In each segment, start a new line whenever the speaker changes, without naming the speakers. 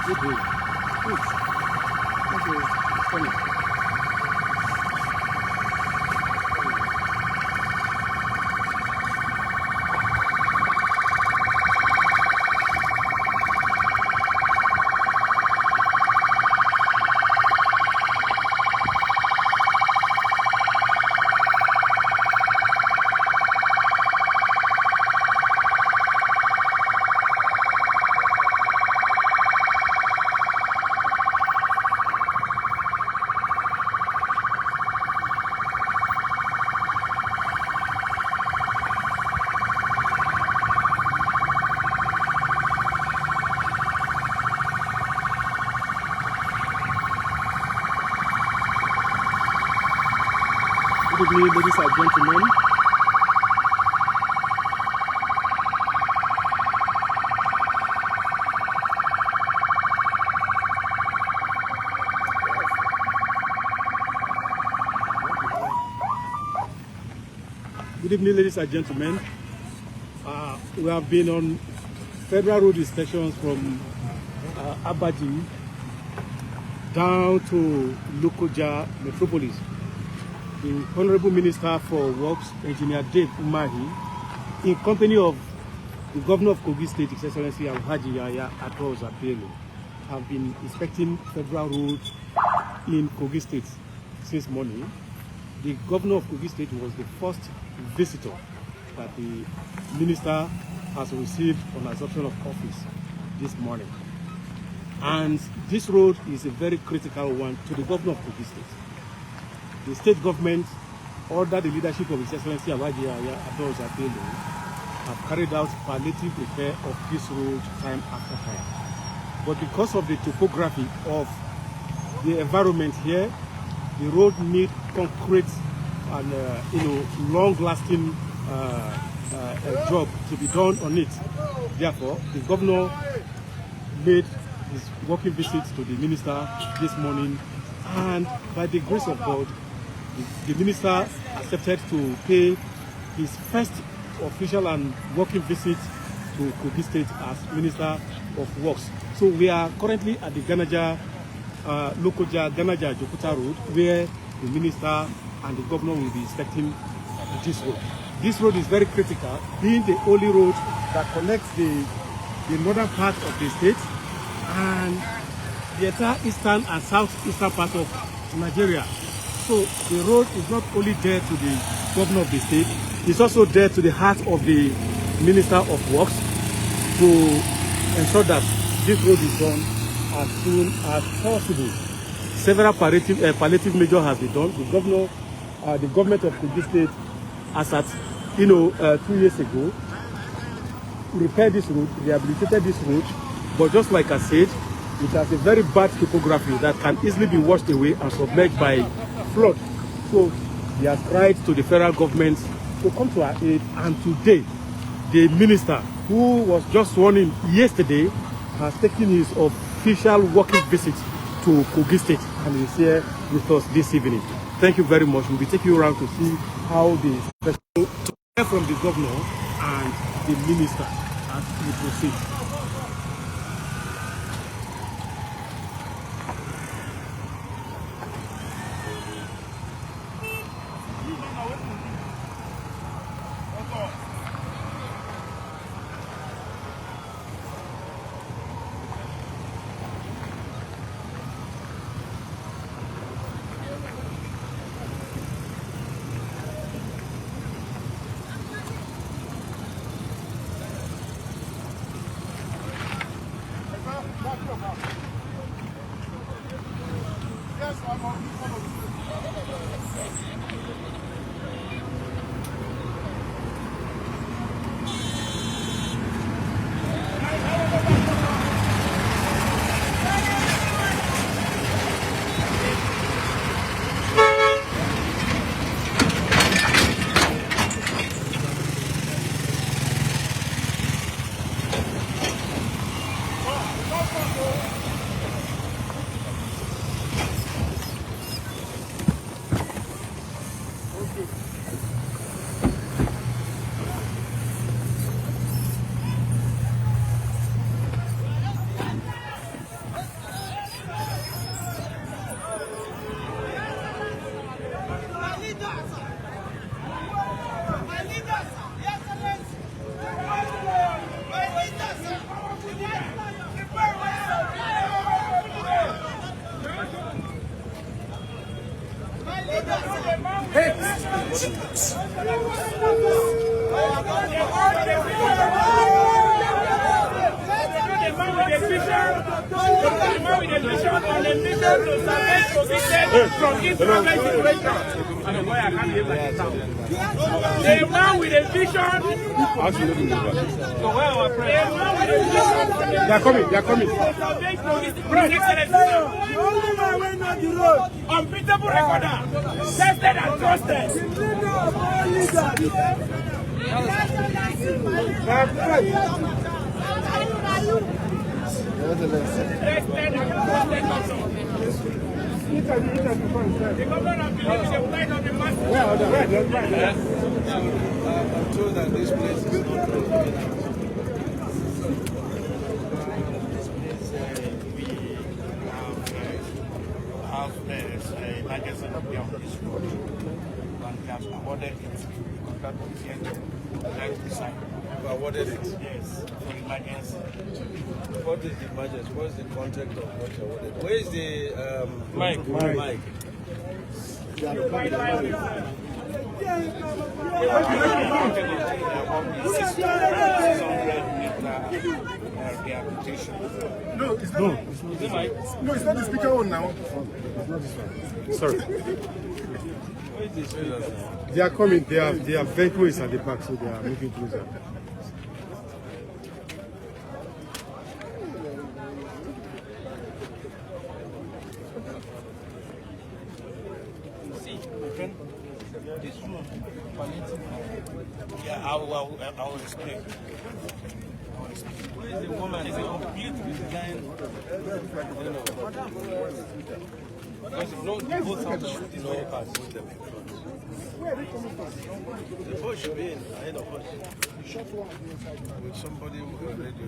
Good day. Good. Thank you. Funny. Good evening, ladies and gentlemen. Good evening, ladies and gentlemen. We have been on federal road inspections from Abaji down to Lokoja metropolis. The Honourable Minister for Works, Engineer Dave Umahi, in company of the Governor of Kogi State, His Excellency Lokoja-Ganaja-Ajaokuta, have been inspecting federal roads in Kogi State since morning. The Governor of Kogi State was the first visitor that the Minister has received on assumption of office this morning. And this road is a very critical one to the Governor of Kogi State. The state government, under the leadership of His Excellency Lokoja-Ganaja-Ajaokuta, have carried out palliative repair of this road time after time. But because of the topography of the environment here, the road needs concrete and long-lasting job to be done on it. Therefore, the governor made his working visit to the minister this morning, and by the grace of God, the minister accepted to pay his first official and working visit to Kogi State as Minister of Works. So we are currently at the Lokoja-Ganaja-Ajaokuta road, where the minister and the governor will be inspecting this road. This road is very critical, being the only road that connects the northern part of the state and the entire eastern and southeastern part of Nigeria. So the road is not only there to the governor of the state, it's also there to the heart of the Minister of Works to ensure that this road is done as soon as possible. Several palliative measures have been done. The government of Kogi State, as at 2 years ago, repaired this road, rehabilitated this road, but just like I said, it has a very bad topography that can easily be washed away and submerged by flood. So he has tried to the federal government to come to our aid, and today the minister, who was just sworn in yesterday, has taken his official working visit to Kogi State and is here with us this evening. Thank you very much. We'll be taking you around to see how the to hear from the governor and the minister as we proceed.
From this problem situation. The man with a vision.
They are coming. They are coming.
Unbeatable recorder. Tested and trusted. The governor believes the plight of the masses.
I'm told that this place is not prohibited.
Emergency on this road, and we have awarded it. The contract is here to sign.
You awarded it?
Yes, for emergency.
What is the emergency? What is the contract of what you awarded? Where is the Mike?
No, it's not.
Is it Mike?
No, it's not the speaker one now. Sorry.
Where is the speaker now?
They are coming. Their vehicle is at the back, so they are moving closer.
See, my friend, this room, yeah, I will explain.
Where is the woman?
It's a complete design.
Because if not, both have to shoot in all parts. The boat should be in ahead of us. With somebody who will radio.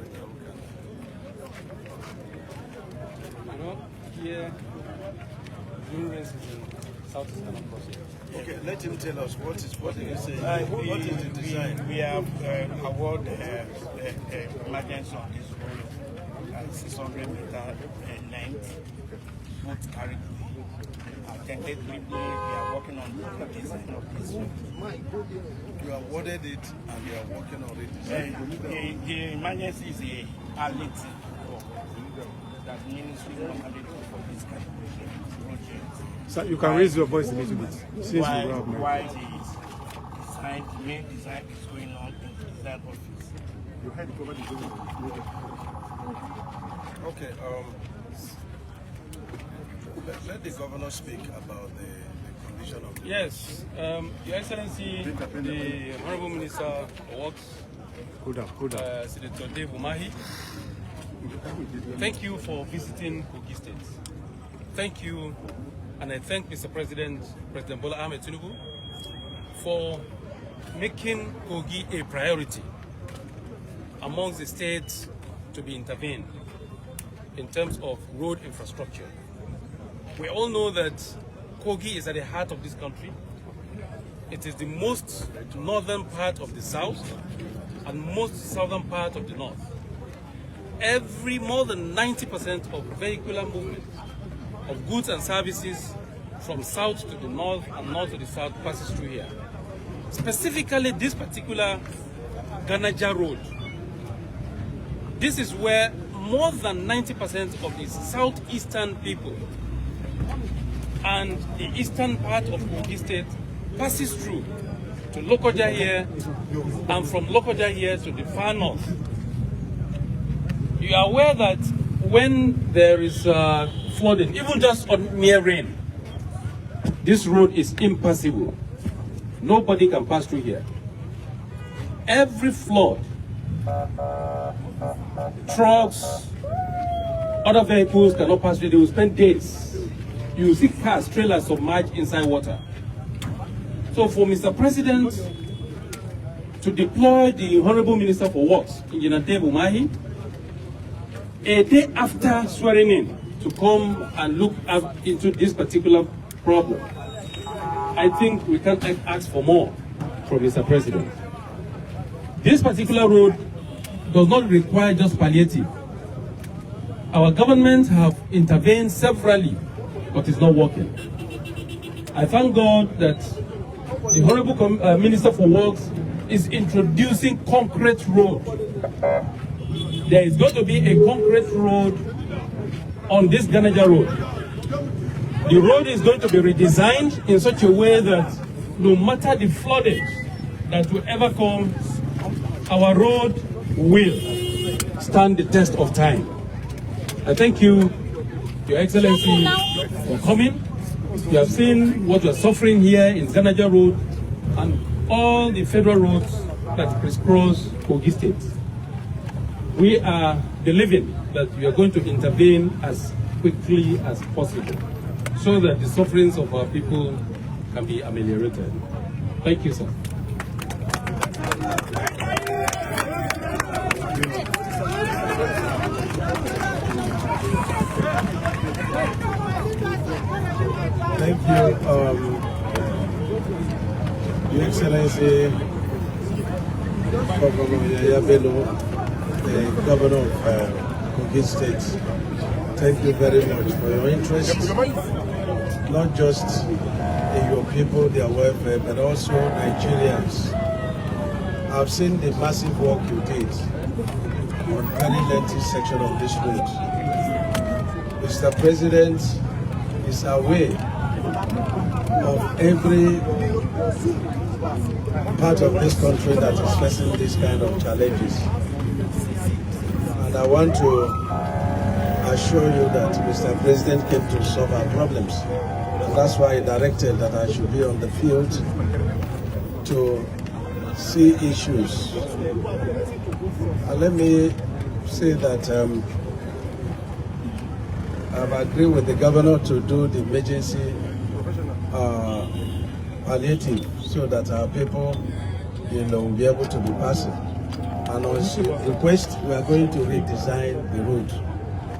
You know, here, during races in Southeastern, of course.
Okay, let him tell us what did you say? What is the design?
We have awarded emergency on this road, 600 meter length, both carried. Tentatively, we are working on the design of this road.
You awarded it and you are working on it.
The emergency is a quality that ministry normally do for this kind of project.
So you can raise your voice a little bit. Since we have
Why the main design is going on in the design office.
You heard over the
Okay, let the governor speak about the condition of the
Yes, Your Excellency, the Honourable Minister for Works, Senator Dave Umahi, thank you for visiting Kogi State. Thank you, and I thank Mr. President Bola Ahmed Tinubu, for making Kogi a priority amongst the states to be intervened in terms of road infrastructure. We all know that Kogi is at the heart of this country. It is the most northern part of the south and most southern part of the north. More than 90% of vehicular movement of goods and services from south to the north and north to the south passes through here. Specifically, this particular Ganaja Road. This is where more than 90% of the southeastern people and the eastern part of Kogi State passes through to Lokoja here, and from Lokoja here to the far north. You are aware that when there is flooding, even just on mere rain, this road is impassable. Nobody can pass through here. Every flood, trucks, other vehicles cannot pass through. They will spend days. You see cars, trailers submerged inside water. So for Mr. President to deploy the Honourable Minister for Works, Engineer Dave Umahi, a day after swearing in to come and look into this particular problem, I think we can't ask for more from Mr. President. This particular road does not require just palliative. Our government have intervened severally, but it's not working. I thank God that the Honourable Minister for Works is introducing concrete road. There is going to be a concrete road on this Ganaja road. The road is going to be redesigned in such a way that no matter the flooding that will ever come, our road will stand the test of time. I thank you, Your Excellency, for coming. You have seen what we are suffering here in Ganaja Road and all the federal roads that crisscross Kogi State. We are believing that we are going to intervene as quickly as possible so that the sufferings of our people can be ameliorated. Thank you, sir.
Thank you, Your Excellency, the Governor of Kogi State. Thank you very much for your interest, not just in your people, their welfare, but also Nigerians. I've seen the massive work you did on very lengthy section of this road. Mr. President is aware of every part of this country that is facing this kind of challenges. And I want to assure you that Mr. President came to solve our problems. And that's why I directed that I should be on the field to see issues. And let me say that I've agreed with the governor to do the emergency palliative so that our people, will be able to be passing. And on his request, we are going to redesign the road.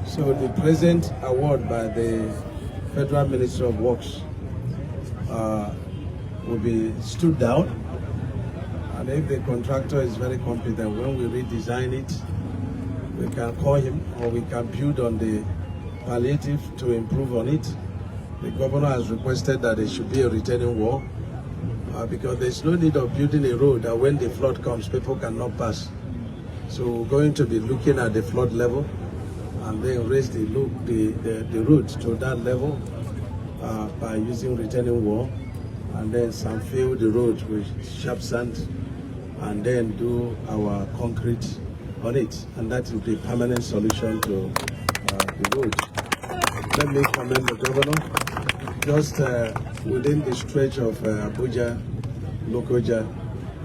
So the present award by the Federal Ministry of Works will be stood down. And if the contractor is very competent, when we redesign it, we can call him or we can build on the palliative to improve on it. The governor has requested that there should be a retaining wall because there's no need of building a road that when the flood comes, people cannot pass. So we're going to be looking at the flood level and then raise the road to that level by using retaining wall, and then some fill the road with sharp sand and then do our concrete on it, and that will be a permanent solution to the road. Let me commend the governor. Just within the stretch of Abuja, Lokoja,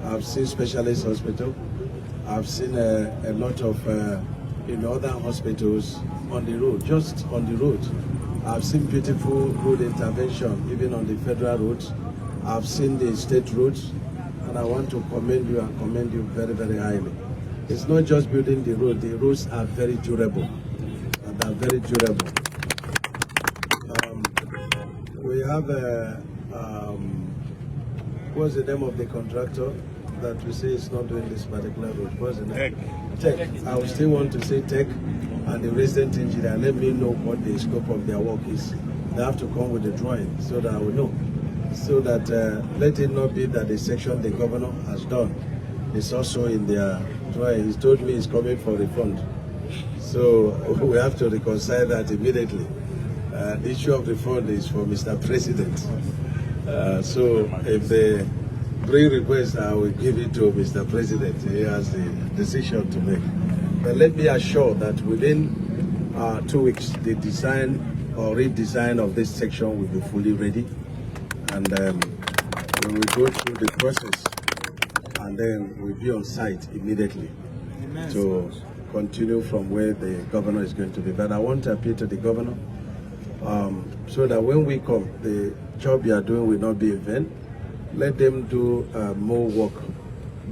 I've seen specialist hospital. I've seen a lot of other hospitals on the road, just on the road. I've seen beautiful road intervention, even on the federal roads. I've seen the state roads, and I want to commend you and commend you very, very highly. It's not just building the roads are very durable, and they are very durable. We have what's the name of the contractor that we say is not doing this particular road? What's the name? Tech. I would still want to say Tech and the resident engineer. Let me know what the scope of their work is. They have to come with a drawing so that I will know. So that let it not be that the section the governor has done is also in their drawing. He told me he's coming for refund. So we have to reconcile that immediately. The issue of refund is for Mr. President. So if they bring request, I will give it to Mr. President. He has the decision to make. But let me assure that within 2 weeks, the design or redesign of this section will be fully ready. And we will go through the process and then we'll be on site immediately to continue from where the governor is going to be. But I want to appeal to the governor so that when we come, the job you are doing will not be in vain. Let them do more work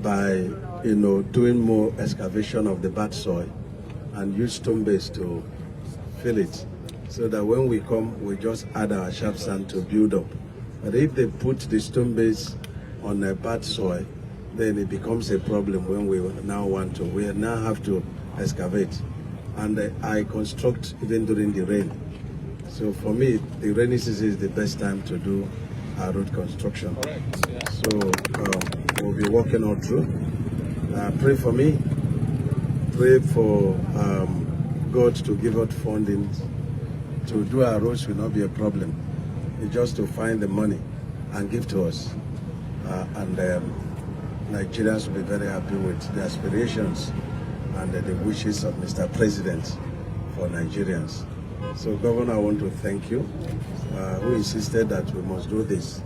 by, doing more excavation of the bad soil and use stone base to fill it, so that when we come, we just add our sharp sand to build up. But if they put the stone base on a bad soil, then it becomes a problem when we now have to excavate. And I construct even during the rain. So for me, the rainy season is the best time to do our road construction.
Correct. Yeah.
So we'll be walking all through. Pray for me. Pray for God to give out funding. To do our roads will not be a problem. It's just to find the money and give to us. And Nigerians will be very happy with the aspirations and the wishes of Mr. President for Nigerians. So, Governor, I want to thank you, who insisted that we must do this.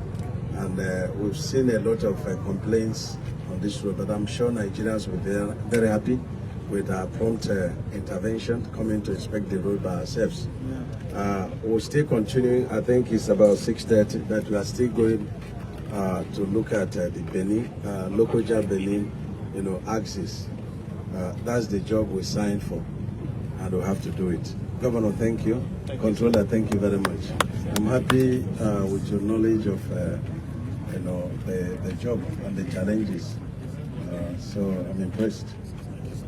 And we've seen a lot of complaints on this road, but I'm sure Nigerians will be very happy with our prompt intervention, coming to inspect the road by ourselves. We'll still continuing. I think it's about 6:30 that we are still going to look at the Benin, Lokoja-Benin, axis. That's the job we signed for, and we'll have to do it. Governor, thank you. Controller, thank you very much. I'm happy with your knowledge of the job and the challenges. So I'm impressed.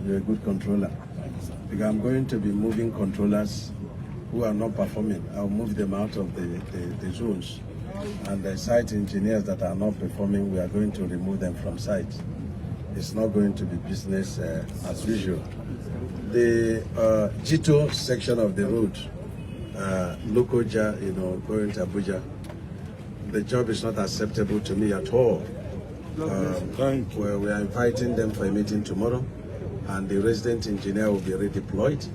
You're a good controller. Because I'm going to be moving controllers who are not performing. I'll move them out of the zones. And the site engineers that are not performing, we are going to remove them from site. It's not going to be business as usual. The Jito section of the road, Lokoja, going to Abuja, the job is not acceptable to me at all. We are inviting them for a meeting tomorrow, and the resident engineer will be redeployed.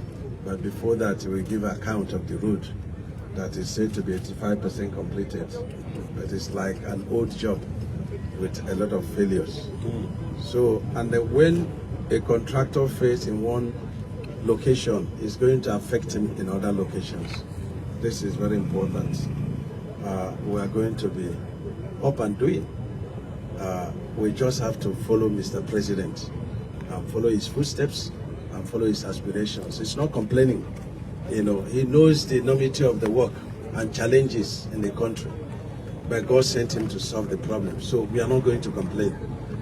But before that, we will give account of the road that is said to be 85% completed. But it's like an old job with a lot of failures. So, and when a contractor fails in one location, it's going to affect him in other locations. This is very important. We are going to be up and doing. We just have to follow Mr. President and follow his footsteps and follow his aspirations. It's not complaining. He knows the enormity of the work and challenges in the country. But God sent him to solve the problem. So we are not going to complain.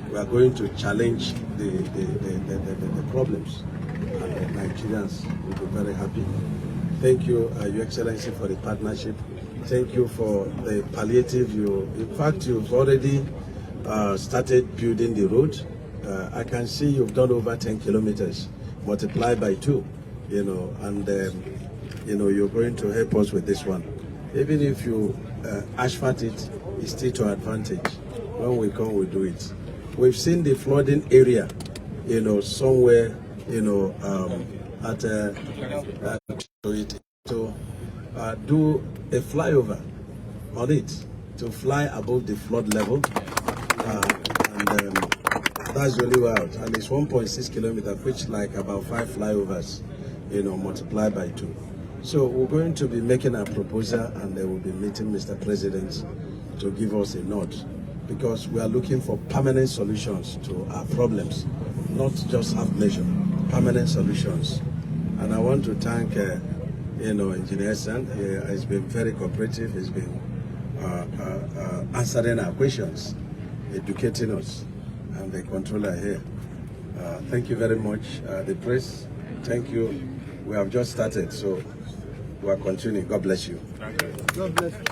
We are going to challenge the problems. And the Nigerians will be very happy. Thank you, Your Excellency, for the partnership. Thank you for the palliative. In fact, you've already started building the road. I can see you've done over 10 kilometers, multiplied by 2, and you're going to help us with this one. Even if you asphalt it, it's still to advantage. When we come, we do it. We've seen the flooding area, somewhere, to do a flyover on it, to fly above the flood level. That's really wild. And it's 1.6 kilometers, which like about 5 flyovers, multiplied by 2. So we're going to be making a proposal, and they will be meeting Mr. President to give us a nod, because we are looking for permanent solutions to our problems, not just half measure, permanent solutions. And I want to thank Engineer San. He's been very cooperative. He's been answering our questions, educating us, and the controller here. Thank you very much. The press, thank you. We have just started, so we are continuing. God bless you.
God bless you.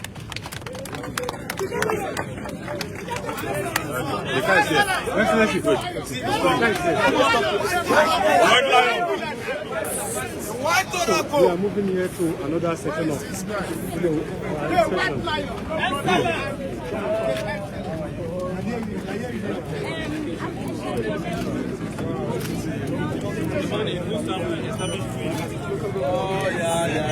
So we are moving here to another section of inspection.
Oh, yeah.